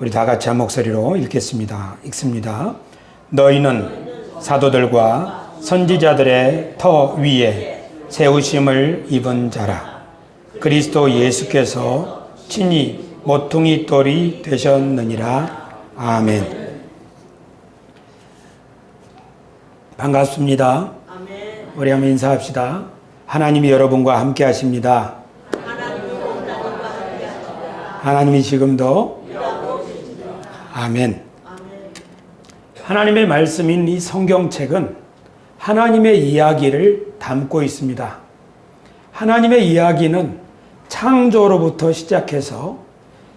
우리 다 같이 한 목소리로 읽습니다. 너희는 사도들과 선지자들의 터 위에 세우심을 입은 자라. 그리스도 예수께서 친히 모퉁이 돌이 되셨느니라. 아멘. 반갑습니다. 우리 한번 인사합시다. 하나님이 여러분과 함께 하십니다. 하나님이 지금도 아멘. 하나님의 말씀인 이 성경책은 하나님의 이야기를 담고 있습니다. 하나님의 이야기는 창조로부터 시작해서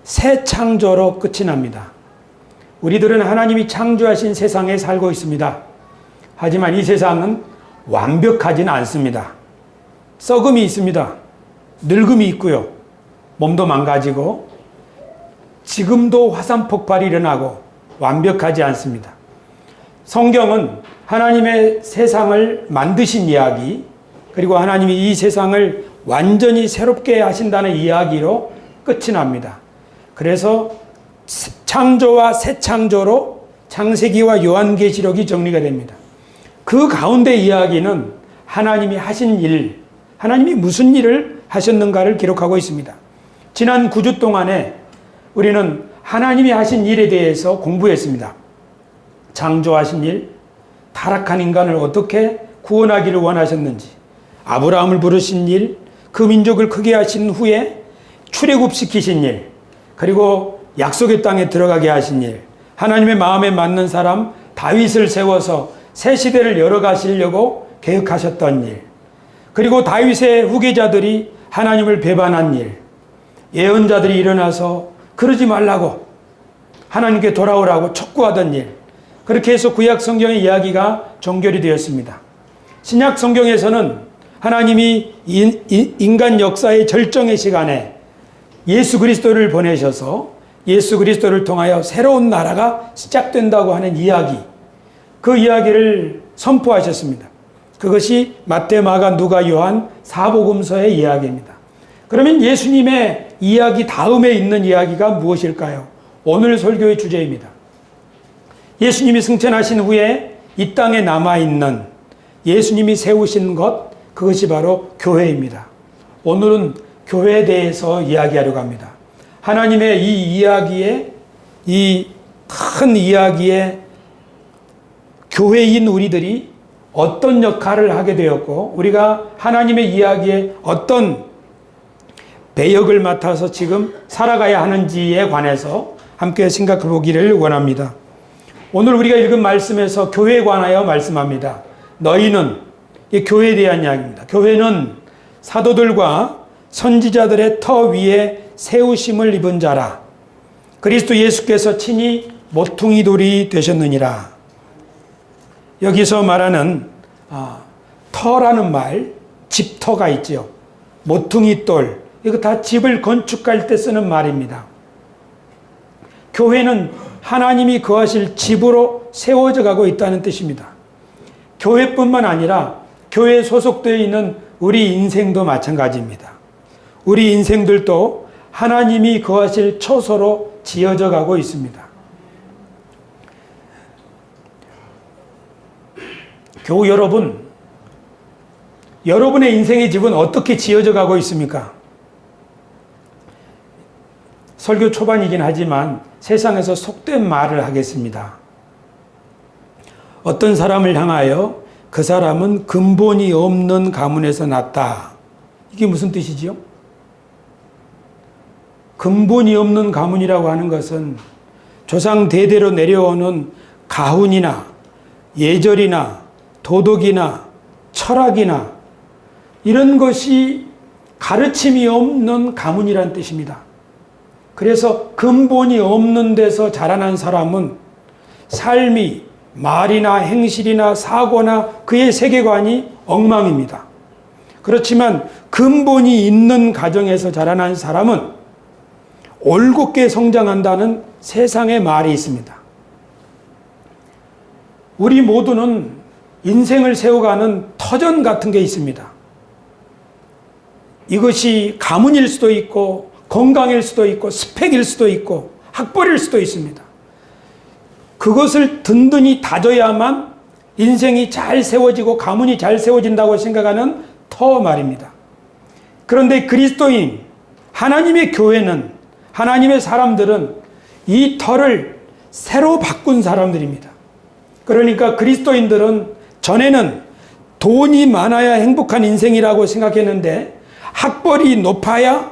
새 창조로 끝이 납니다. 우리들은 하나님이 창조하신 세상에 살고 있습니다. 하지만 이 세상은 완벽하진 않습니다. 썩음이 있습니다. 늙음이 있고요. 몸도 망가지고 지금도 화산 폭발이 일어나고 완벽하지 않습니다. 성경은 하나님의 세상을 만드신 이야기, 그리고 하나님이 이 세상을 완전히 새롭게 하신다는 이야기로 끝이 납니다. 그래서 창조와 새 창조로 창세기와 요한계시록이 정리가 됩니다. 그 가운데 이야기는 하나님이 하신 일, 하나님이 무슨 일을 하셨는가를 기록하고 있습니다. 지난 9주 동안에 우리는 하나님이 하신 일에 대해서 공부했습니다. 창조하신 일, 타락한 인간을 어떻게 구원하기를 원하셨는지, 아브라함을 부르신 일, 그 민족을 크게 하신 후에 출애굽시키신 일, 그리고 약속의 땅에 들어가게 하신 일, 하나님의 마음에 맞는 사람 다윗을 세워서 새 시대를 열어가시려고 계획하셨던 일, 그리고 다윗의 후계자들이 하나님을 배반한 일, 예언자들이 일어나서 그러지 말라고 하나님께 돌아오라고 촉구하던 일, 그렇게 해서 구약 성경의 이야기가 종결이 되었습니다. 신약 성경에서는 하나님이 인간 역사의 절정의 시간에 예수 그리스도를 보내셔서 예수 그리스도를 통하여 새로운 나라가 시작된다고 하는 이야기, 그 이야기를 선포하셨습니다. 그것이 마태, 마가, 누가, 요한 사복음서의 이야기입니다. 그러면 예수님의 이야기 다음에 있는 이야기가 무엇일까요? 오늘 설교의 주제입니다. 예수님이 승천하신 후에 이 땅에 남아있는 예수님이 세우신 것, 그것이 바로 교회입니다. 오늘은 교회에 대해서 이야기하려고 합니다. 하나님의 이 이야기에, 이 큰 이야기에 교회인 우리들이 어떤 역할을 하게 되었고, 우리가 하나님의 이야기에 어떤 배역을 맡아서 지금 살아가야 하는지에 관해서 함께 생각해 보기를 원합니다. 오늘 우리가 읽은 말씀에서 교회에 관하여 말씀합니다. 너희는, 이 교회에 대한 이야기입니다. 교회는 사도들과 선지자들의 터 위에 세우심을 입은 자라. 그리스도 예수께서 친히 모퉁이 돌이 되셨느니라. 여기서 말하는 터라는 말, 집터가 있죠. 모퉁이 돌, 이거 다 집을 건축할 때 쓰는 말입니다. 교회는 하나님이 거하실 집으로 세워져 가고 있다는 뜻입니다. 교회뿐만 아니라 교회에 소속되어 있는 우리 인생도 마찬가지입니다. 우리 인생들도 하나님이 거하실 처소로 지어져 가고 있습니다. 교우 여러분, 여러분의 인생의 집은 어떻게 지어져 가고 있습니까? 설교 초반이긴 하지만 세상에서 속된 말을 하겠습니다. 어떤 사람을 향하여 그 사람은 근본이 없는 가문에서 났다. 이게 무슨 뜻이지요? 근본이 없는 가문이라고 하는 것은 조상 대대로 내려오는 가훈이나 예절이나 도덕이나 철학이나 이런 것이 가르침이 없는 가문이란 뜻입니다. 그래서 근본이 없는 데서 자라난 사람은 삶이, 말이나 행실이나 사고나 그의 세계관이 엉망입니다. 그렇지만 근본이 있는 가정에서 자라난 사람은 올곧게 성장한다는 세상의 말이 있습니다. 우리 모두는 인생을 세워가는 터전 같은 게 있습니다. 이것이 가문일 수도 있고 건강일 수도 있고 스펙일 수도 있고 학벌일 수도 있습니다. 그것을 든든히 다져야만 인생이 잘 세워지고 가문이 잘 세워진다고 생각하는 터 말입니다. 그런데 그리스도인, 하나님의 교회는, 하나님의 사람들은 이 터를 새로 바꾼 사람들입니다. 그러니까 그리스도인들은 전에는 돈이 많아야 행복한 인생이라고 생각했는데, 학벌이 높아야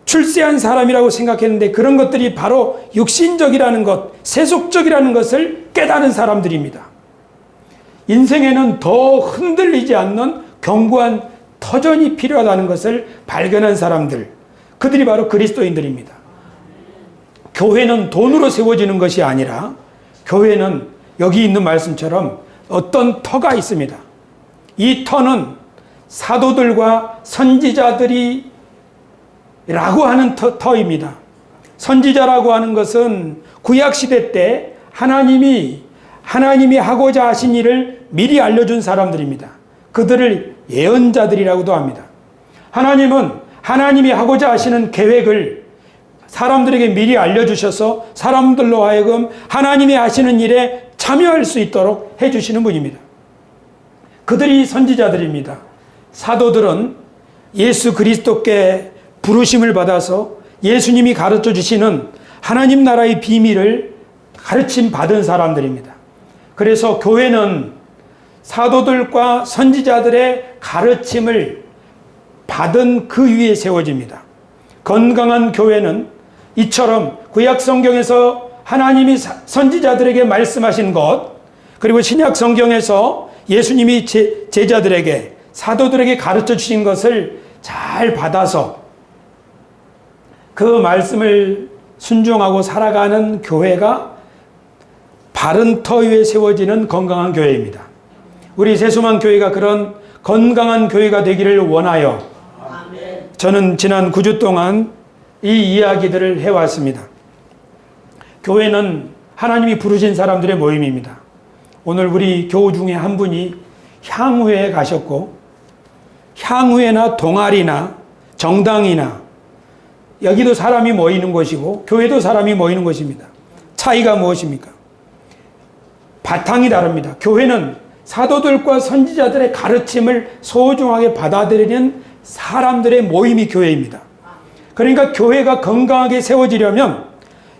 출세한 사람이라고 생각했는데, 그런 것들이 바로 육신적이라는 것, 세속적이라는 것을 깨달은 사람들입니다. 인생에는 더 흔들리지 않는 견고한 터전이 필요하다는 것을 발견한 사람들, 그들이 바로 그리스도인들입니다. 교회는 돈으로 세워지는 것이 아니라, 교회는 여기 있는 말씀처럼 어떤 터가 있습니다. 이 터는 사도들과 선지자들이 라고 하는 터입니다. 선지자라고 하는 것은 구약시대 때 하나님이 하고자 하신 일을 미리 알려준 사람들입니다. 그들을 예언자들이라고도 합니다. 하나님은 하나님이 하고자 하시는 계획을 사람들에게 미리 알려주셔서 사람들로 하여금 하나님이 하시는 일에 참여할 수 있도록 해주시는 분입니다. 그들이 선지자들입니다. 사도들은 예수 그리스도께 부르심을 받아서 예수님이 가르쳐 주시는 하나님 나라의 비밀을 가르침 받은 사람들입니다. 그래서 교회는 사도들과 선지자들의 가르침을 받은 그 위에 세워집니다. 건강한 교회는 이처럼 구약 성경에서 하나님이 선지자들에게 말씀하신 것, 그리고 신약 성경에서 예수님이 제자들에게, 사도들에게 가르쳐 주신 것을 잘 받아서 그 말씀을 순종하고 살아가는 교회가 바른 터 위에 세워지는 건강한 교회입니다. 우리 세수만 교회가 그런 건강한 교회가 되기를 원하여 저는 지난 9주 동안 이 이야기들을 해왔습니다. 교회는 하나님이 부르신 사람들의 모임입니다. 오늘 우리 교우 중에 한 분이 향후에 가셨고, 향후에나 동아리나 정당이나 여기도 사람이 모이는 곳이고 교회도 사람이 모이는 곳입니다. 차이가 무엇입니까? 바탕이 다릅니다. 교회는 사도들과 선지자들의 가르침을 소중하게 받아들이는 사람들의 모임이 교회입니다. 그러니까 교회가 건강하게 세워지려면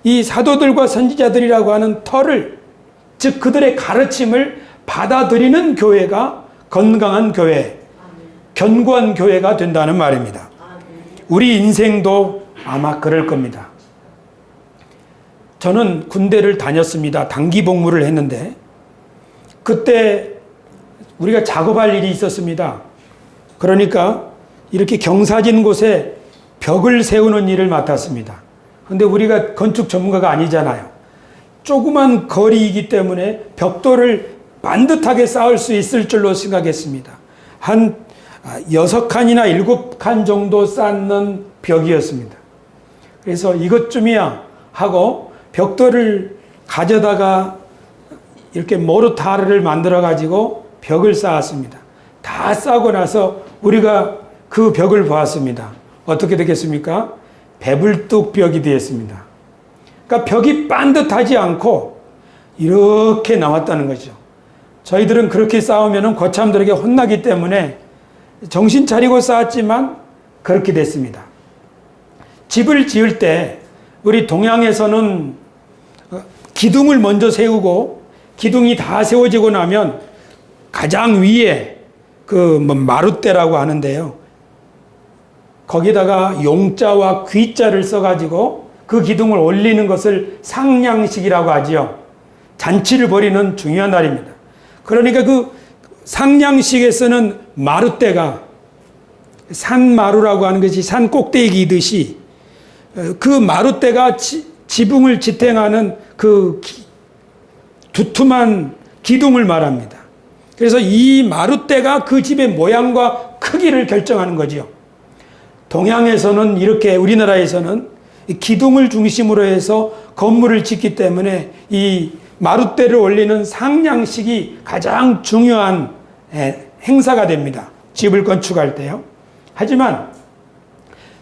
이 사도들과 선지자들이라고 하는 터를, 즉 그들의 가르침을 받아들이는 교회가 건강한 교회, 견고한 교회가 된다는 말입니다. 우리 인생도 아마 그럴 겁니다. 저는 군대를 다녔습니다. 단기 복무를 했는데 그때 우리가 작업할 일이 있었습니다. 그러니까 이렇게 경사진 곳에 벽을 세우는 일을 맡았습니다. 그런데 우리가 건축 전문가가 아니잖아요. 조그만 거리이기 때문에 벽돌을 반듯하게 쌓을 수 있을 줄로 생각했습니다. 한 6칸이나 7칸 정도 쌓는 벽이었습니다. 그래서 이것쯤이야 하고 벽돌을 가져다가 이렇게 모르타르를 만들어 가지고 벽을 쌓았습니다. 다 쌓고 나서 우리가 그 벽을 보았습니다. 어떻게 되겠습니까? 배불뚝 벽이 되었습니다. 그러니까 벽이 반듯하지 않고 이렇게 나왔다는 거죠. 저희들은 그렇게 쌓으면 거참들에게 혼나기 때문에 정신 차리고 쌓았지만 그렇게 됐습니다. 집을 지을 때 우리 동양에서는 기둥을 먼저 세우고 기둥이 다 세워지고 나면 가장 위에 마룻대라고 하는데요. 거기다가 용자와 귀자를 써가지고 그 기둥을 올리는 것을 상냥식이라고 하지요. 잔치를 벌이는 중요한 날입니다. 그러니까 그 상냥식에서는 마룻대가 산마루라고 하는 것이 산 꼭대기이듯이 그 마룻대가 지붕을 지탱하는 그 두툼한 기둥을 말합니다. 그래서 이 마룻대가 그 집의 모양과 크기를 결정하는 거죠. 동양에서는 이렇게, 우리나라에서는 기둥을 중심으로 해서 건물을 짓기 때문에 이 마룻대를 올리는 상냥식이 가장 중요한 행사가 됩니다. 집을 건축할 때요. 하지만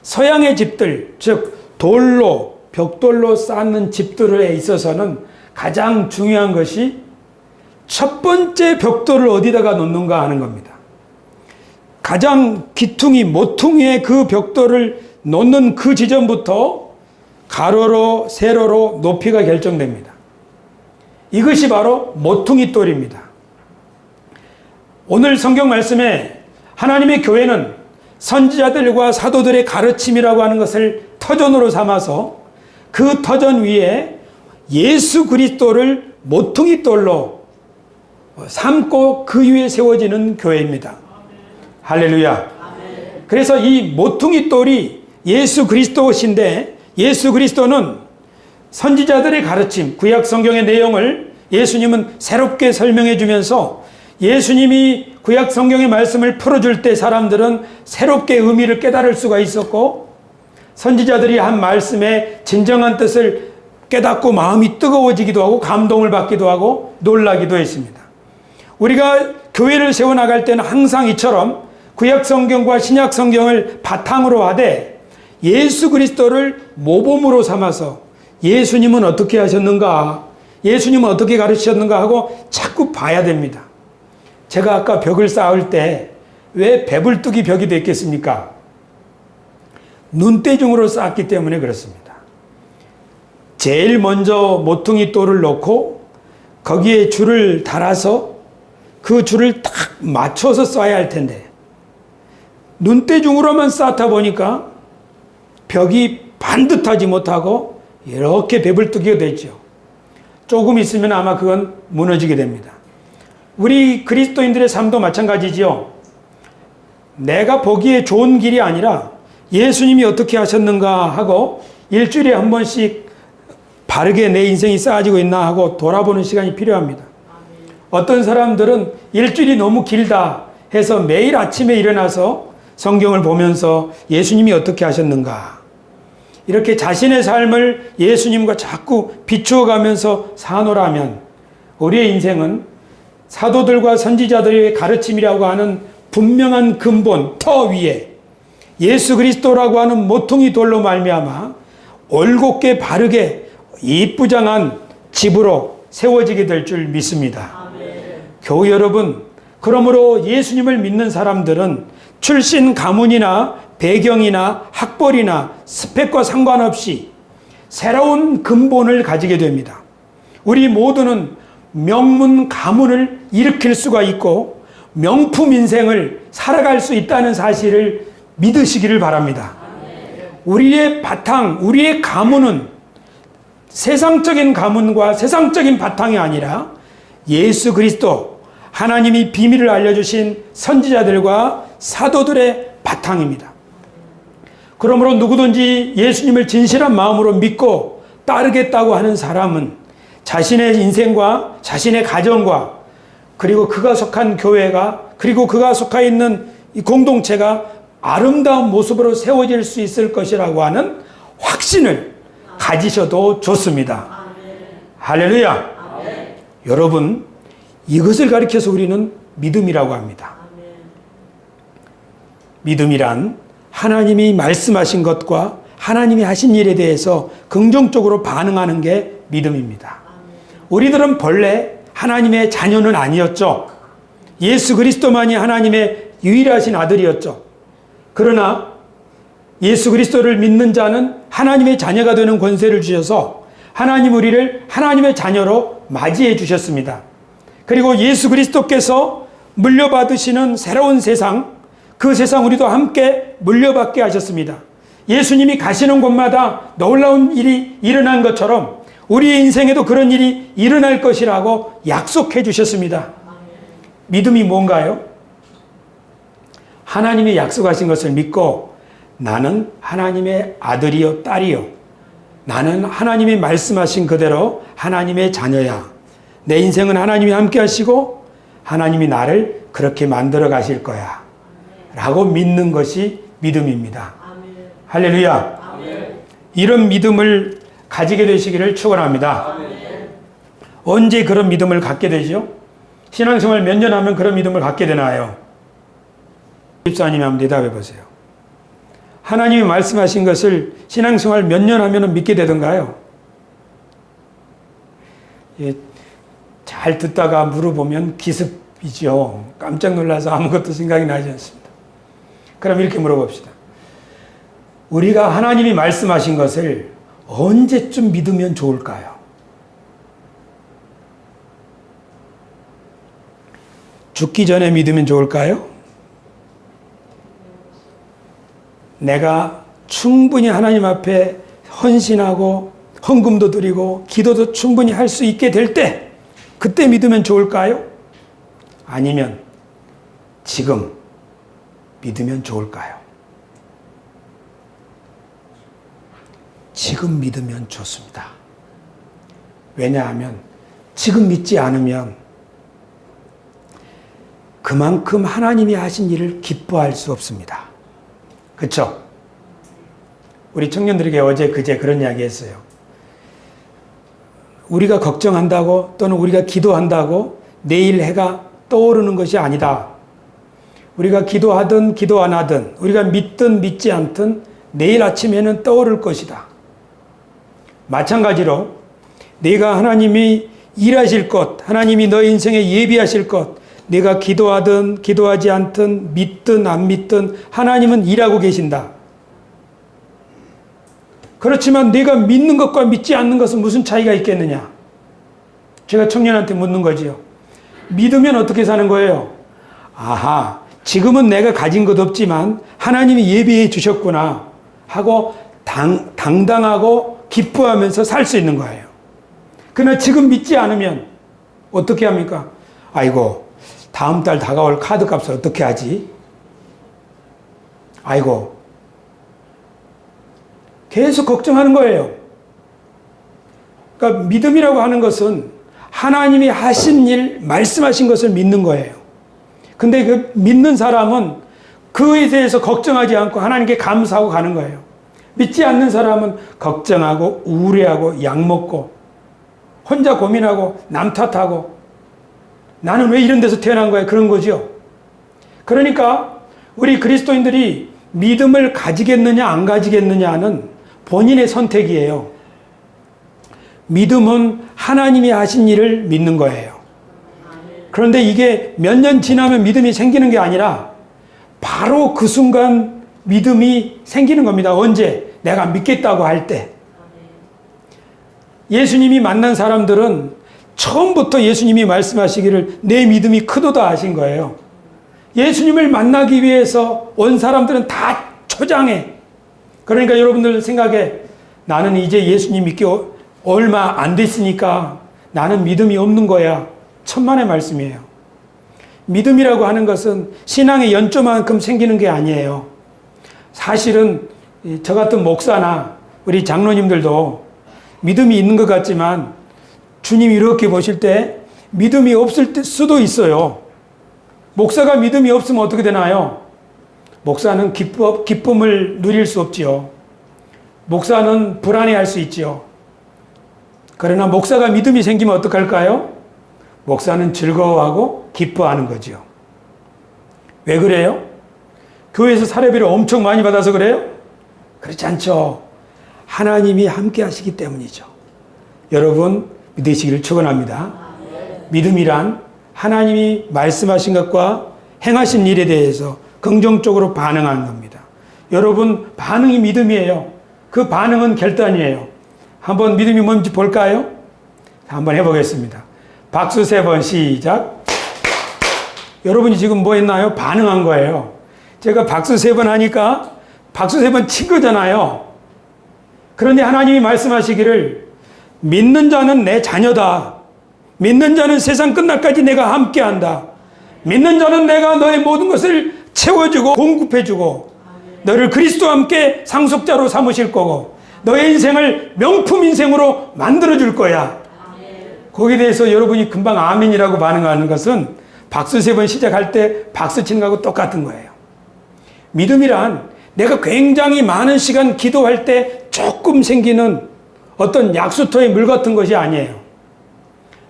서양의 집들, 즉 돌로 벽돌로 쌓는 집들에 있어서는 가장 중요한 것이 첫 번째 벽돌을 어디다가 놓는가 하는 겁니다. 가장 기퉁이 모퉁이에 그 벽돌을 놓는 그 지점부터 가로로 세로로 높이가 결정됩니다. 이것이 바로 모퉁이 돌입니다. 오늘 성경 말씀에 하나님의 교회는 선지자들과 사도들의 가르침이라고 하는 것을 터전으로 삼아서 그 터전 위에 예수 그리스도를 모퉁이 돌로 삼고 그 위에 세워지는 교회입니다. 할렐루야. 그래서 이 모퉁이 돌이 예수 그리스도신데, 예수 그리스도는 선지자들의 가르침, 구약 성경의 내용을 예수님은 새롭게 설명해 주면서 예수님이 구약 성경의 말씀을 풀어줄 때 사람들은 새롭게 의미를 깨달을 수가 있었고, 선지자들이 한 말씀의 진정한 뜻을 깨닫고 마음이 뜨거워지기도 하고 감동을 받기도 하고 놀라기도 했습니다. 우리가 교회를 세워나갈 때는 항상 이처럼 구약 성경과 신약 성경을 바탕으로 하되 예수 그리스도를 모범으로 삼아서 예수님은 어떻게 하셨는가, 예수님은 어떻게 가르치셨는가 하고 자꾸 봐야 됩니다. 제가 아까 벽을 쌓을 때 왜 배불뚝이 벽이 됐겠습니까? 눈대중으로 쌓았기 때문에 그렇습니다. 제일 먼저 모퉁이 돌을 놓고 거기에 줄을 달아서 그 줄을 딱 맞춰서 쌓아야 할 텐데 눈대중으로만 쌓다 보니까 벽이 반듯하지 못하고 이렇게 배불뚝이가 됐죠. 조금 있으면 아마 그건 무너지게 됩니다. 우리 그리스도인들의 삶도 마찬가지지요. 내가 보기에 좋은 길이 아니라 예수님이 어떻게 하셨는가 하고 일주일에 한 번씩 바르게 내 인생이 쌓아지고 있나 하고 돌아보는 시간이 필요합니다. 어떤 사람들은 일주일이 너무 길다 해서 매일 아침에 일어나서 성경을 보면서 예수님이 어떻게 하셨는가, 이렇게 자신의 삶을 예수님과 자꾸 비추어 가면서 사노라면 우리의 인생은 사도들과 선지자들의 가르침이라고 하는 분명한 근본 터 위에 예수 그리스도라고 하는 모퉁이 돌로 말미암아 올곧게 바르게 이쁘장한 집으로 세워지게 될 줄 믿습니다. 교우 여러분, 그러므로 예수님을 믿는 사람들은 출신 가문이나 배경이나 학벌이나 스펙과 상관없이 새로운 근본을 가지게 됩니다. 우리 모두는 명문 가문을 일으킬 수가 있고 명품 인생을 살아갈 수 있다는 사실을 믿으시기를 바랍니다. 우리의 바탕, 우리의 가문은 세상적인 가문과 세상적인 바탕이 아니라 예수 그리스도, 하나님이 비밀을 알려주신 선지자들과 사도들의 바탕입니다. 그러므로 누구든지 예수님을 진실한 마음으로 믿고 따르겠다고 하는 사람은 자신의 인생과 자신의 가정과 그리고 그가 속한 교회가, 그리고 그가 속해 있는 이 공동체가 아름다운 모습으로 세워질 수 있을 것이라고 하는 확신을 가지셔도 좋습니다. 할렐루야. 여러분, 이것을 가리켜서 우리는 믿음이라고 합니다. 믿음이란 하나님이 말씀하신 것과 하나님이 하신 일에 대해서 긍정적으로 반응하는 게 믿음입니다. 우리들은 본래 하나님의 자녀는 아니었죠. 예수 그리스도만이 하나님의 유일하신 아들이었죠. 그러나 예수 그리스도를 믿는 자는 하나님의 자녀가 되는 권세를 주셔서 하나님 우리를 하나님의 자녀로 맞이해 주셨습니다. 그리고 예수 그리스도께서 물려받으시는 새로운 세상, 그 세상 우리도 함께 물려받게 하셨습니다. 예수님이 가시는 곳마다 놀라운 일이 일어난 것처럼 우리의 인생에도 그런 일이 일어날 것이라고 약속해 주셨습니다. 믿음이 뭔가요? 하나님이 약속하신 것을 믿고 나는 하나님의 아들이요 딸이요, 나는 하나님이 말씀하신 그대로 하나님의 자녀야, 내 인생은 하나님이 함께 하시고 하나님이 나를 그렇게 만들어 가실 거야 라고 믿는 것이 믿음입니다. 할렐루야. 이런 믿음을 가지게 되시기를 축원합니다. 언제 그런 믿음을 갖게 되죠? 신앙생활 몇 년 하면 그런 믿음을 갖게 되나요? 집사님이 한번 대답해 보세요. 하나님이 말씀하신 것을 신앙생활 몇 년 하면 믿게 되던가요? 예, 잘 듣다가 물어보면 기습이죠. 깜짝 놀라서 아무것도 생각이 나지 않습니다. 그럼 이렇게 물어봅시다. 우리가 하나님이 말씀하신 것을 언제쯤 믿으면 좋을까요? 죽기 전에 믿으면 좋을까요? 내가 충분히 하나님 앞에 헌신하고 헌금도 드리고 기도도 충분히 할 수 있게 될 때, 그때 믿으면 좋을까요? 아니면 지금 믿으면 좋을까요? 지금 믿으면 좋습니다. 왜냐하면 지금 믿지 않으면 그만큼 하나님이 하신 일을 기뻐할 수 없습니다. 그렇죠? 우리 청년들에게 어제 그제 그런 이야기 했어요. 우리가 걱정한다고 또는 우리가 기도한다고 내일 해가 떠오르는 것이 아니다. 우리가 기도하든 기도 안 하든 우리가 믿든 믿지 않든 내일 아침에는 떠오를 것이다. 마찬가지로 네가 하나님이 일하실 것, 하나님이 너의 인생에 예비하실 것, 네가 기도하든 기도하지 않든 믿든 안 믿든 하나님은 일하고 계신다. 그렇지만 네가 믿는 것과 믿지 않는 것은 무슨 차이가 있겠느냐? 제가 청년한테 묻는 거지요. 믿으면 어떻게 사는 거예요? 아하, 지금은 내가 가진 것 없지만 하나님이 예비해 주셨구나 하고 당당하고 기뻐하면서 살 수 있는 거예요. 그러나 지금 믿지 않으면 어떻게 합니까? 아이고, 다음 달 다가올 카드값을 어떻게 하지? 아이고, 계속 걱정하는 거예요. 그러니까 믿음이라고 하는 것은 하나님이 하신 일, 말씀하신 것을 믿는 거예요. 근데 그 믿는 사람은 그에 대해서 걱정하지 않고 하나님께 감사하고 가는 거예요. 믿지 않는 사람은 걱정하고 우울해하고 약먹고 혼자 고민하고 남 탓하고 나는 왜 이런 데서 태어난 거야? 그런 거죠. 그러니까 우리 그리스도인들이 믿음을 가지겠느냐 안 가지겠느냐는 본인의 선택이에요. 믿음은 하나님이 하신 일을 믿는 거예요. 그런데 이게 몇 년 지나면 믿음이 생기는 게 아니라 바로 그 순간 믿음이 생기는 겁니다. 언제? 내가 믿겠다고 할 때. 예수님이 만난 사람들은 처음부터 예수님이 말씀하시기를 내 믿음이 크도다 하신 거예요. 예수님을 만나기 위해서 온 사람들은 다 초장해. 그러니까 여러분들 생각에 나는 이제 예수님 믿기 얼마 안 됐으니까 나는 믿음이 없는 거야. 천만의 말씀이에요. 믿음이라고 하는 것은 신앙의 연조만큼 생기는 게 아니에요. 사실은 저 같은 목사나 우리 장로님들도 믿음이 있는 것 같지만 주님이 이렇게 보실 때 믿음이 없을 수도 있어요. 목사가 믿음이 없으면 어떻게 되나요? 목사는 기쁨을 누릴 수 없지요. 목사는 불안해할 수 있지요. 그러나 목사가 믿음이 생기면 어떡할까요? 목사는 즐거워하고 기뻐하는 거지요. 왜 그래요? 교회에서 사례비를 엄청 많이 받아서 그래요? 그렇지 않죠. 하나님이 함께 하시기 때문이죠. 여러분 믿으시기를 축원합니다. 믿음이란 하나님이 말씀하신 것과 행하신 일에 대해서 긍정적으로 반응하는 겁니다. 여러분 반응이 믿음이에요. 그 반응은 결단이에요. 한번 믿음이 뭔지 볼까요? 한번 해보겠습니다. 박수 3번 시작. 여러분이 지금 뭐 했나요? 반응한 거예요. 제가 박수 3번 하니까 박수 3번 친 거잖아요. 그런데 하나님이 말씀하시기를 믿는 자는 내 자녀다. 믿는 자는 세상 끝날까지 내가 함께한다. 믿는 자는 내가 너의 모든 것을 채워주고 공급해주고 너를 그리스도와 함께 상속자로 삼으실 거고 너의 인생을 명품 인생으로 만들어줄 거야. 거기에 대해서 여러분이 금방 아멘이라고 반응하는 것은 박수 3번 시작할 때 박수 치는 거하고 똑같은 거예요. 믿음이란 내가 굉장히 많은 시간 기도할 때 조금 생기는 어떤 약수터의 물 같은 것이 아니에요.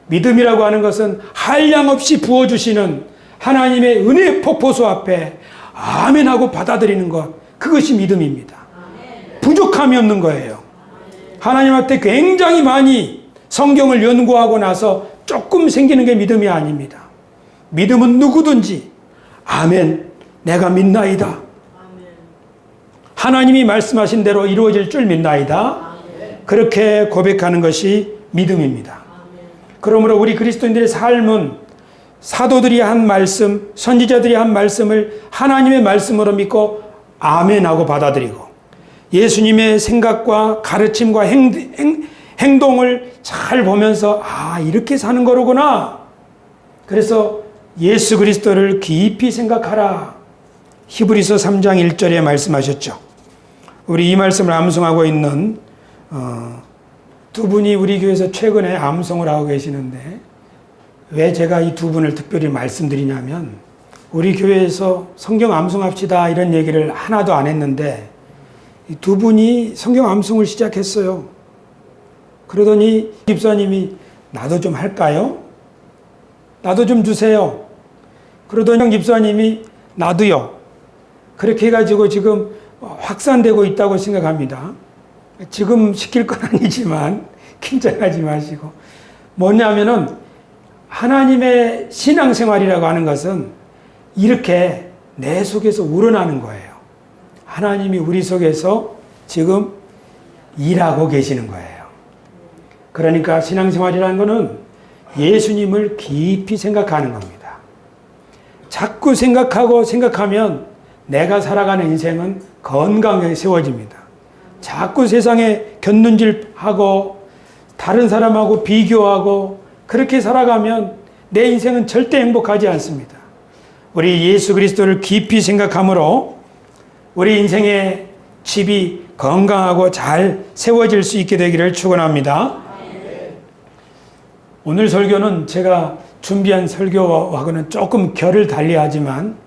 믿음이라고 하는 것은 한량없이 부어주시는 하나님의 은혜 폭포수 앞에 아멘하고 받아들이는 것, 그것이 믿음입니다. 부족함이 없는 거예요. 하나님한테 굉장히 많이 성경을 연구하고 나서 조금 생기는 게 믿음이 아닙니다. 믿음은 누구든지 아멘, 내가 믿나이다. 하나님이 말씀하신 대로 이루어질 줄 믿나이다. 그렇게 고백하는 것이 믿음입니다. 그러므로 우리 그리스도인들의 삶은 사도들이 한 말씀, 선지자들이 한 말씀을 하나님의 말씀으로 믿고 아멘하고 받아들이고 예수님의 생각과 가르침과 행동을 잘 보면서 아, 이렇게 사는 거로구나. 그래서 예수 그리스도를 깊이 생각하라. 히브리서 3장 1절에 말씀하셨죠. 우리 이 말씀을 암송하고 있는 두 분이 우리 교회에서 최근에 암송을 하고 계시는데 왜 제가 이 두 분을 특별히 말씀드리냐면 우리 교회에서 성경 암송합시다 이런 얘기를 하나도 안 했는데 이 두 분이 성경 암송을 시작했어요. 그러더니 집사님이 나도 좀 할까요? 나도 좀 주세요. 그러더니 집사님이 나도요. 그렇게 해가지고 지금 확산되고 있다고 생각합니다. 지금 시킬 건 아니지만 긴장하지 마시고 뭐냐면은 하나님의 신앙생활이라고 하는 것은 이렇게 내 속에서 우러나는 거예요. 하나님이 우리 속에서 지금 일하고 계시는 거예요. 그러니까 신앙생활이라는 것은 예수님을 깊이 생각하는 겁니다. 자꾸 생각하고 생각하면 내가 살아가는 인생은 건강하게 세워집니다. 자꾸 세상에 곁눈질하고 다른 사람하고 비교하고 그렇게 살아가면 내 인생은 절대 행복하지 않습니다. 우리 예수 그리스도를 깊이 생각함으로 우리 인생의 집이 건강하고 잘 세워질 수 있게 되기를 축원합니다. 오늘 설교는 제가 준비한 설교하고는 조금 결을 달리하지만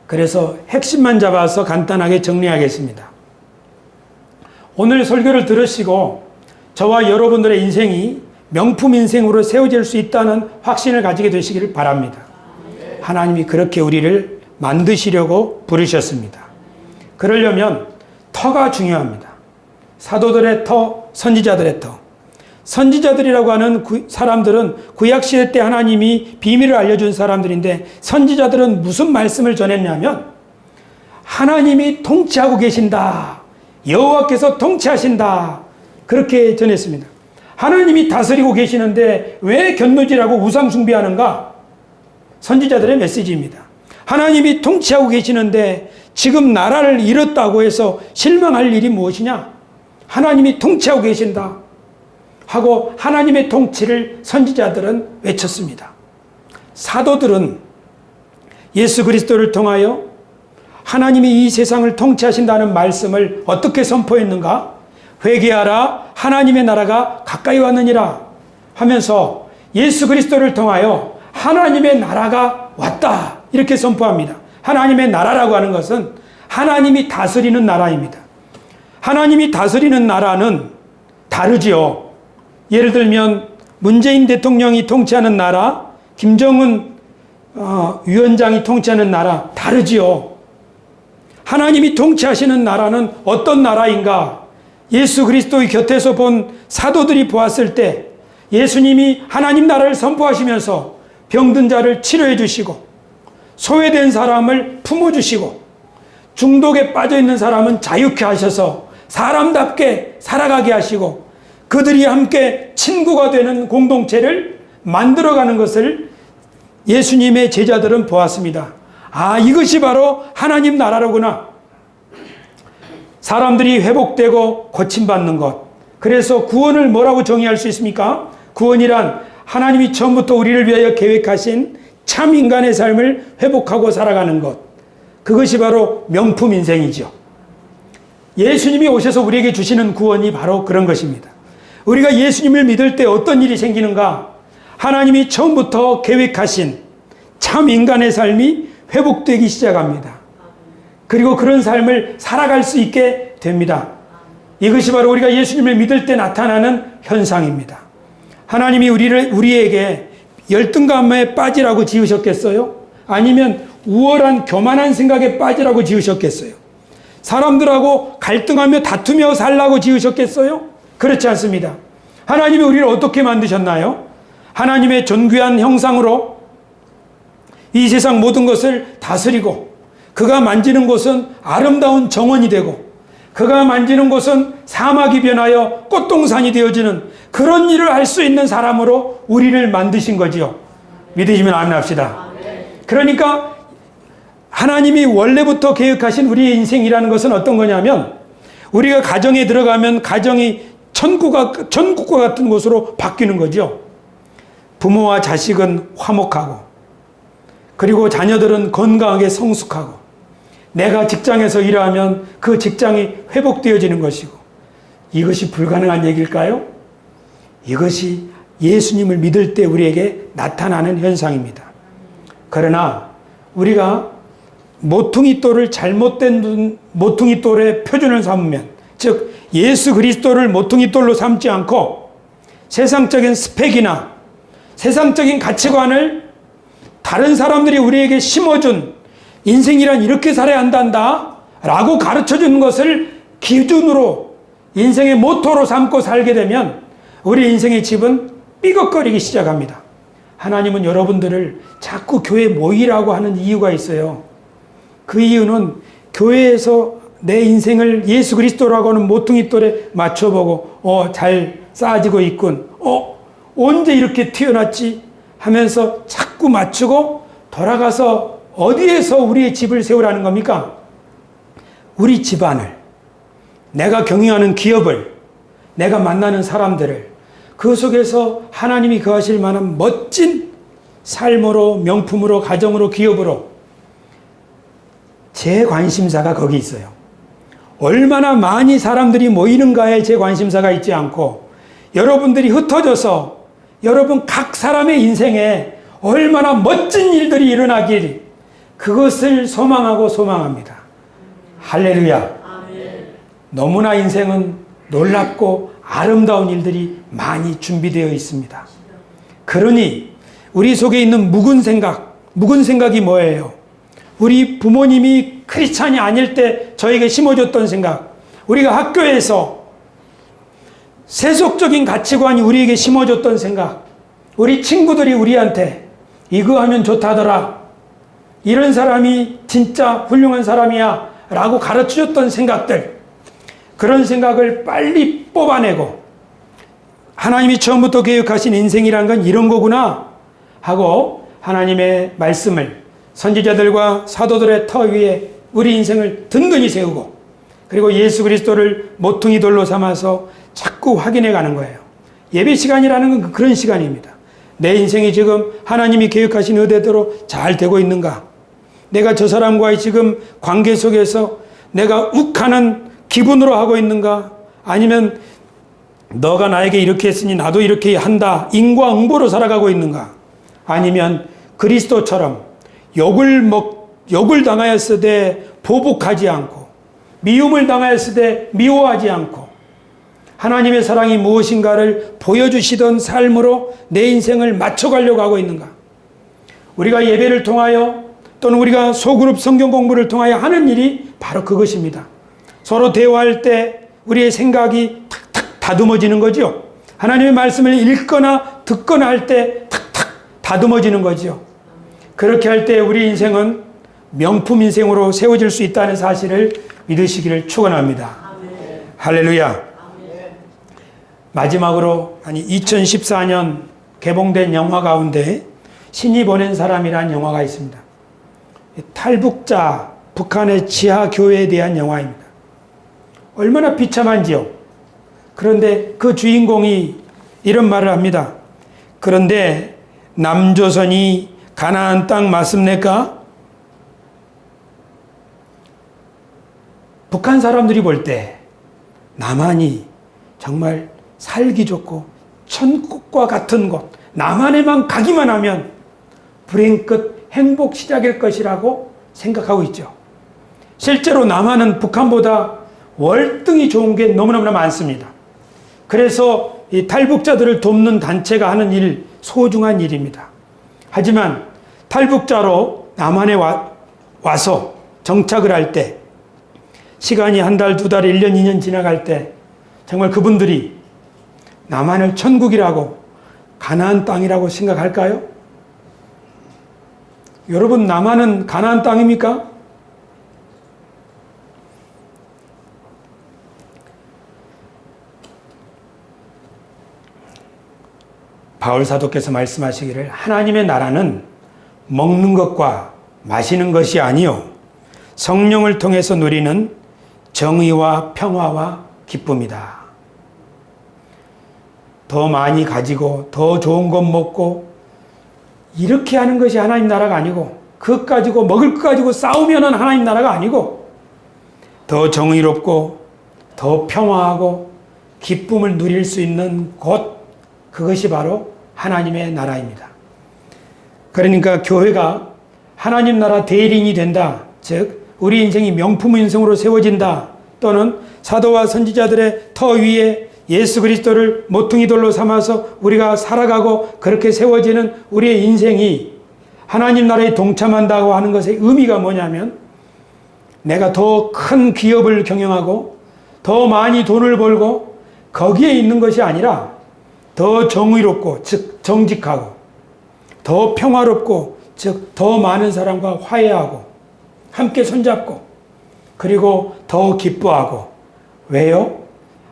그래서 핵심만 잡아서 간단하게 정리하겠습니다. 오늘 설교를 들으시고 저와 여러분들의 인생이 명품 인생으로 세워질 수 있다는 확신을 가지게 되시기를 바랍니다. 하나님이 그렇게 우리를 만드시려고 부르셨습니다. 그러려면 터가 중요합니다. 사도들의 터, 선지자들의 터. 선지자들이라고 하는 사람들은 구약시대 때 하나님이 비밀을 알려준 사람들인데 선지자들은 무슨 말씀을 전했냐면 하나님이 통치하고 계신다. 여호와께서 통치하신다. 그렇게 전했습니다. 하나님이 다스리고 계시는데 왜 곁노질하고 우상 숭배하는가? 선지자들의 메시지입니다. 하나님이 통치하고 계시는데 지금 나라를 잃었다고 해서 실망할 일이 무엇이냐? 하나님이 통치하고 계신다. 하고 하나님의 통치를 선지자들은 외쳤습니다. 사도들은 예수 그리스도를 통하여 하나님이 이 세상을 통치하신다는 말씀을 어떻게 선포했는가? 회개하라 하나님의 나라가 가까이 왔느니라 하면서 예수 그리스도를 통하여 하나님의 나라가 왔다 이렇게 선포합니다. 하나님의 나라라고 하는 것은 하나님이 다스리는 나라입니다. 하나님이 다스리는 나라는 다르지요. 예를 들면 문재인 대통령이 통치하는 나라, 김정은 위원장이 통치하는 나라 다르지요. 하나님이 통치하시는 나라는 어떤 나라인가? 예수 그리스도의 곁에서 본 사도들이 보았을 때 예수님이 하나님 나라를 선포하시면서 병든 자를 치료해 주시고 소외된 사람을 품어주시고 중독에 빠져있는 사람은 자유케 하셔서 사람답게 살아가게 하시고 그들이 함께 친구가 되는 공동체를 만들어가는 것을 예수님의 제자들은 보았습니다. 아, 이것이 바로 하나님 나라로구나. 사람들이 회복되고 고침받는 것. 그래서 구원을 뭐라고 정의할 수 있습니까? 구원이란 하나님이 처음부터 우리를 위하여 계획하신 참 인간의 삶을 회복하고 살아가는 것. 그것이 바로 명품 인생이죠. 예수님이 오셔서 우리에게 주시는 구원이 바로 그런 것입니다. 우리가 예수님을 믿을 때 어떤 일이 생기는가? 하나님이 처음부터 계획하신 참 인간의 삶이 회복되기 시작합니다. 그리고 그런 삶을 살아갈 수 있게 됩니다. 이것이 바로 우리가 예수님을 믿을 때 나타나는 현상입니다. 하나님이 우리에게 열등감에 빠지라고 지으셨겠어요? 아니면 우월한 교만한 생각에 빠지라고 지으셨겠어요? 사람들하고 갈등하며 다투며 살라고 지으셨겠어요? 그렇지 않습니다. 하나님이 우리를 어떻게 만드셨나요? 하나님의 존귀한 형상으로 이 세상 모든 것을 다스리고, 그가 만지는 곳은 아름다운 정원이 되고, 그가 만지는 곳은 사막이 변하여 꽃동산이 되어지는 그런 일을 할 수 있는 사람으로 우리를 만드신 거지요. 믿으시면 아멘 합시다. 그러니까 하나님이 원래부터 계획하신 우리의 인생이라는 것은 어떤 거냐면, 우리가 가정에 들어가면 가정이 천국과 같은 곳으로 바뀌는 거죠. 부모와 자식은 화목하고, 그리고 자녀들은 건강하게 성숙하고, 내가 직장에서 일하면 그 직장이 회복되어지는 것이고, 이것이 불가능한 얘기일까요? 이것이 예수님을 믿을 때 우리에게 나타나는 현상입니다. 그러나 우리가 모퉁이돌을 잘못된 모퉁이돌의 표준을 삼으면, 즉 예수 그리스도를 모퉁이돌로 삼지 않고 세상적인 스펙이나 세상적인 가치관을 다른 사람들이 우리에게 심어준, 인생이란 이렇게 살아야 한단다 라고 가르쳐주는 것을 기준으로, 인생의 모토로 삼고 살게 되면 우리 인생의 집은 삐걱거리기 시작합니다. 하나님은 여러분들을 자꾸 교회에 모이라고 하는 이유가 있어요. 그 이유는 교회에서 내 인생을 예수 그리스도라고 하는 모퉁이돌에 맞춰보고 잘 쌓아지고 있군, 언제 이렇게 튀어났지 하면서 자꾸 맞추고 돌아가서 어디에서 우리의 집을 세우라는 겁니까? 우리 집안을, 내가 경영하는 기업을, 내가 만나는 사람들을, 그 속에서 하나님이 거하실 만한 멋진 삶으로, 명품으로, 가정으로, 기업으로, 제 관심사가 거기 있어요. 얼마나 많이 사람들이 모이는가에 제 관심사가 있지 않고, 여러분들이 흩어져서 여러분 각 사람의 인생에 얼마나 멋진 일들이 일어나길, 그것을 소망하고 소망합니다. 할렐루야. 아멘. 너무나 인생은 놀랍고 아름다운 일들이 많이 준비되어 있습니다. 그러니 우리 속에 있는 묵은 생각이 뭐예요? 우리 부모님이 크리스찬이 아닐 때 저에게 심어줬던 생각, 우리가 학교에서 세속적인 가치관이 우리에게 심어줬던 생각, 우리 친구들이 우리한테 이거 하면 좋다더라, 이런 사람이 진짜 훌륭한 사람이야 라고 가르쳐줬던 생각들, 그런 생각을 빨리 뽑아내고, 하나님이 처음부터 계획하신 인생이란 건 이런 거구나 하고 하나님의 말씀을 선지자들과 사도들의 터 위에 우리 인생을 든든히 세우고, 그리고 예수 그리스도를 모퉁이돌로 삼아서 자꾸 확인해 가는 거예요. 예배 시간이라는 건 그런 시간입니다. 내 인생이 지금 하나님이 계획하신 의대대로 잘 되고 있는가? 내가 저 사람과의 지금 관계 속에서 내가 욱하는 기분으로 하고 있는가? 아니면 너가 나에게 이렇게 했으니 나도 이렇게 한다, 인과응보로 살아가고 있는가? 아니면 그리스도처럼 욕을 당하였을 때 보복하지 않고, 미움을 당하였을 때 미워하지 않고, 하나님의 사랑이 무엇인가를 보여주시던 삶으로 내 인생을 맞춰가려고 하고 있는가? 우리가 예배를 통하여 또는 우리가 소그룹 성경 공부를 통하여 하는 일이 바로 그것입니다. 서로 대화할 때 우리의 생각이 탁탁 다듬어지는 거죠. 하나님의 말씀을 읽거나 듣거나 할 때 탁탁 다듬어지는 거죠. 그렇게 할 때 우리 인생은 명품 인생으로 세워질 수 있다는 사실을 믿으시기를 축원합니다. 할렐루야. 마지막으로 2014년 개봉된 영화 가운데 신이 보낸 사람이라는 영화가 있습니다. 탈북자 북한의 지하 교회에 대한 영화입니다. 얼마나 비참한지요. 그런데 그 주인공이 이런 말을 합니다. 그런데 남조선이 가나안 땅 맞습니까? 북한 사람들이 볼 때 남한이 정말 살기 좋고 천국과 같은 곳, 남한에만 가기만 하면 불행 끝 행복 시작일 것이라고 생각하고 있죠. 실제로 남한은 북한보다 월등히 좋은 게 너무너무나 많습니다. 그래서 이 탈북자들을 돕는 단체가 하는 일, 소중한 일입니다. 하지만 탈북자로 남한에 와서 정착을 할 때, 시간이 한 달, 두 달, 1년, 2년 지나갈 때 정말 그분들이 남한을 천국이라고, 가나안 땅이라고 생각할까요? 여러분, 남한은 가나안 땅입니까? 바울 사도께서 말씀하시기를 하나님의 나라는 먹는 것과 마시는 것이 아니요 성령을 통해서 누리는 정의와 평화와 기쁨이다. 더 많이 가지고 더 좋은 것 먹고 이렇게 하는 것이 하나님 나라가 아니고, 그것 가지고 먹을 것 가지고 싸우면은 하나님 나라가 아니고, 더 정의롭고 더 평화하고 기쁨을 누릴 수 있는 곳, 그것이 바로 하나님의 나라입니다. 그러니까 교회가 하나님 나라 대리인이 된다, 즉 우리 인생이 명품 인생으로 세워진다, 또는 사도와 선지자들의 터 위에 예수 그리스도를 모퉁이돌로 삼아서 우리가 살아가고 그렇게 세워지는 우리의 인생이 하나님 나라에 동참한다고 하는 것의 의미가 뭐냐면, 내가 더 큰 기업을 경영하고 더 많이 돈을 벌고 거기에 있는 것이 아니라 더 정의롭고, 즉 정직하고, 더 평화롭고, 즉 더 많은 사람과 화해하고 함께 손잡고, 그리고 더 기뻐하고. 왜요?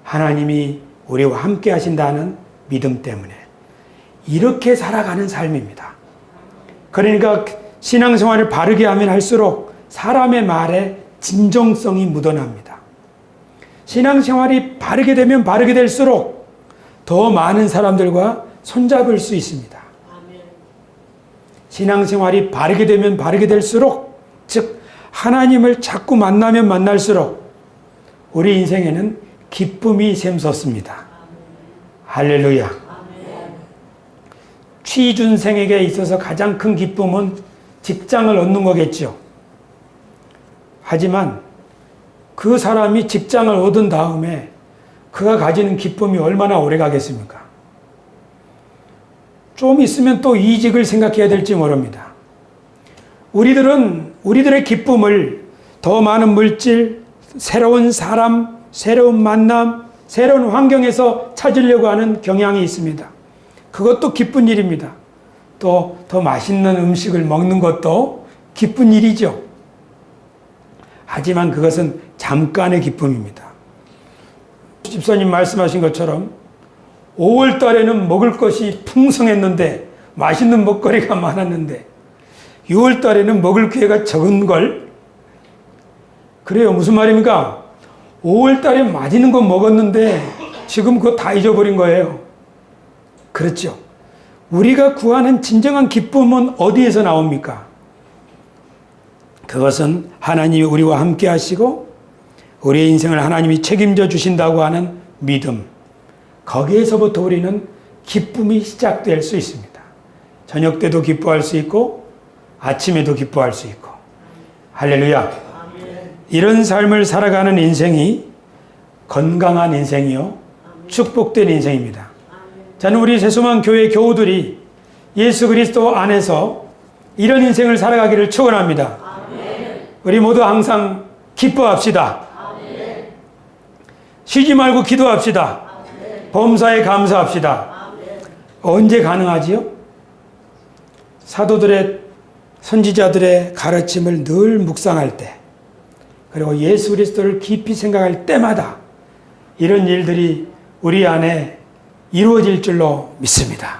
하나님이 우리와 함께 하신다는 믿음 때문에. 이렇게 살아가는 삶입니다. 그러니까 신앙생활을 바르게 하면 할수록 사람의 말에 진정성이 묻어납니다. 신앙생활이 바르게 되면 바르게 될수록 더 많은 사람들과 손잡을 수 있습니다. 신앙생활이 바르게 되면 바르게 될수록, 즉 하나님을 자꾸 만나면 만날수록 우리 인생에는 기쁨이 샘솟습니다. 할렐루야. 취준생에게 있어서 가장 큰 기쁨은 직장을 얻는 거겠죠. 하지만 그 사람이 직장을 얻은 다음에 그가 가지는 기쁨이 얼마나 오래 가겠습니까? 좀 있으면 또 이직을 생각해야 될지 모릅니다. 우리들은 우리들의 기쁨을 더 많은 물질, 새로운 사람, 새로운 만남, 새로운 환경에서 찾으려고 하는 경향이 있습니다. 그것도 기쁜 일입니다. 또 더 맛있는 음식을 먹는 것도 기쁜 일이죠. 하지만 그것은 잠깐의 기쁨입니다. 집사님 말씀하신 것처럼 5월 달에는 먹을 것이 풍성했는데, 맛있는 먹거리가 많았는데 6월 달에는 먹을 기회가 적은 걸. 그래요. 무슨 말입니까? 5월 달에 맛있는 거 먹었는데 지금 그거 다 잊어버린 거예요. 그렇죠. 우리가 구하는 진정한 기쁨은 어디에서 나옵니까? 그것은 하나님이 우리와 함께 하시고 우리의 인생을 하나님이 책임져 주신다고 하는 믿음, 거기에서부터 우리는 기쁨이 시작될 수 있습니다. 저녁 때도 기뻐할 수 있고 아침에도 기뻐할 수 있고. 할렐루야. 이런 삶을 살아가는 인생이 건강한 인생이요, 축복된 인생입니다. 저는 우리 새소망 교회 교우들이 예수 그리스도 안에서 이런 인생을 살아가기를 축원합니다. 우리 모두 항상 기뻐합시다. 쉬지 말고 기도합시다. 범사에 감사합시다. 언제 가능하지요? 사도들의, 선지자들의 가르침을 늘 묵상할 때, 그리고 예수 그리스도를 깊이 생각할 때마다 이런 일들이 우리 안에 이루어질 줄로 믿습니다.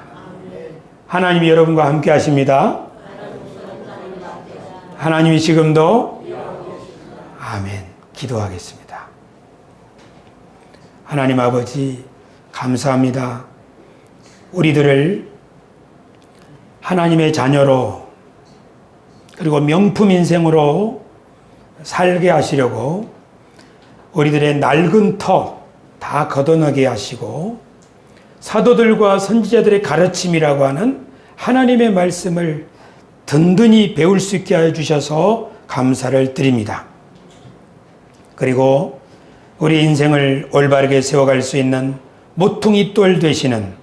하나님이 여러분과 함께 하십니다. 하나님이 지금도, 아멘. 기도하겠습니다. 하나님 아버지, 감사합니다. 우리들을 하나님의 자녀로, 그리고 명품 인생으로 살게 하시려고 우리들의 낡은 터 다 걷어내게 하시고, 사도들과 선지자들의 가르침이라고 하는 하나님의 말씀을 든든히 배울 수 있게 해주셔서 감사를 드립니다. 그리고 우리 인생을 올바르게 세워갈 수 있는 모퉁이 돌 되시는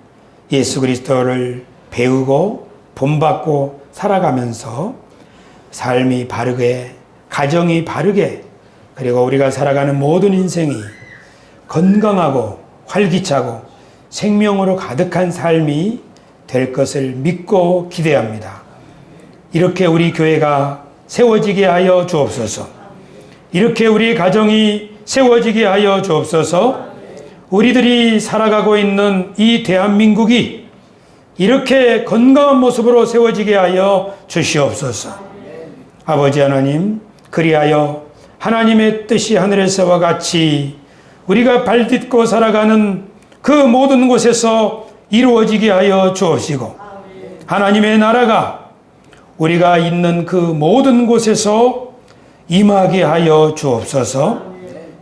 예수 그리스도를 배우고 본받고 살아가면서 삶이 바르게 가정이 바르게, 그리고 우리가 살아가는 모든 인생이 건강하고 활기차고 생명으로 가득한 삶이 될 것을 믿고 기대합니다. 이렇게 우리 교회가 세워지게 하여 주옵소서. 이렇게 우리 가정이 세워지게 하여 주옵소서. 우리들이 살아가고 있는 이 대한민국이 이렇게 건강한 모습으로 세워지게 하여 주시옵소서. 아버지 하나님, 그리하여 하나님의 뜻이 하늘에서와 같이 우리가 발딛고 살아가는 그 모든 곳에서 이루어지게 하여 주옵시고, 하나님의 나라가 우리가 있는 그 모든 곳에서 임하게 하여 주옵소서.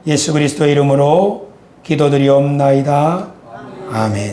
예수 그리스도의 이름으로 기도드리옵나이다. 아멘.